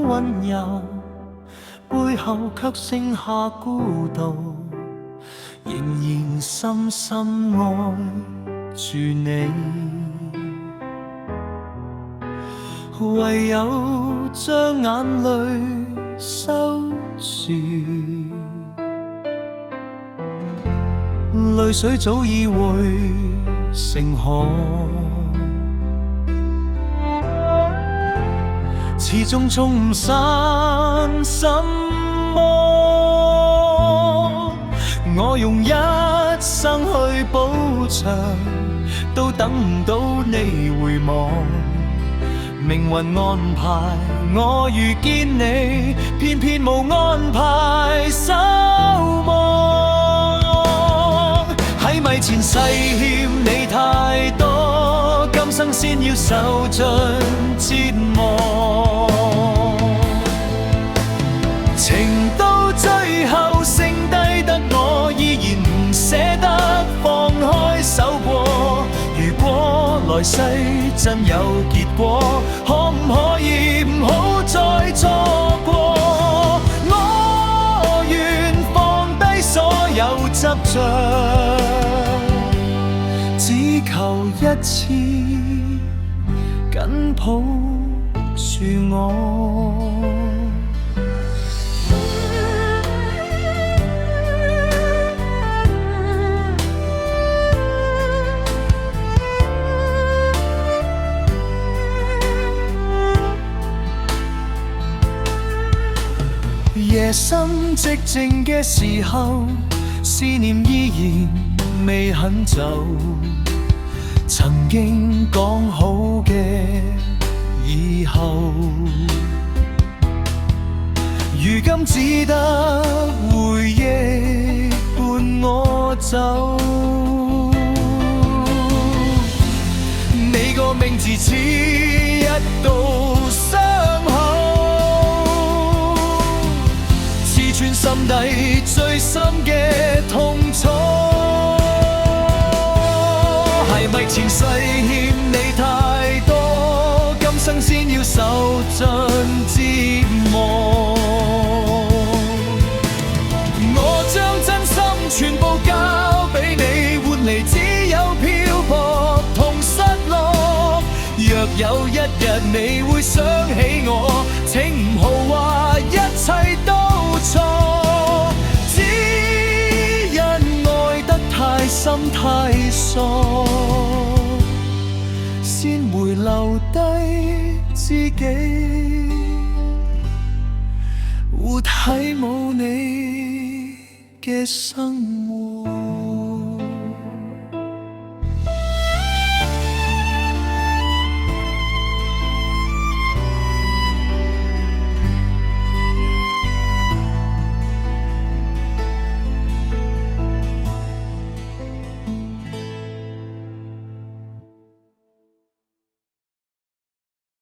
溫柔，背後卻剩下孤獨，仍然深深愛住你。唯有將眼淚收住，淚水早已會成河，始終沖唔散什麼。我用一生去補償，都等唔到你回望。命運安排我遇見你，偏偏無安排守望。喺咪前世欠你太多，今生先要受盡折磨。情到最後剩低得我，依然唔捨得放開手過。如果來世真有結果，可唔可以唔好再錯過？我願放低所有執着，只求一次緊抱住我。夜深寂靜嘅時候，思念依然未肯走。曾經講好嘅以後，如今只得回憶伴我走。你個名字似一道傷口，穿心底最深嘅痛楚。係咪前世欠你太多，今生先要受盡折磨？我將真心全部交俾你，換嚟只有漂泊同失落。若有一日你會想起我，請唔好話一切都錯，只因愛得太深太傻，先會留低自己，活喺冇你嘅生活。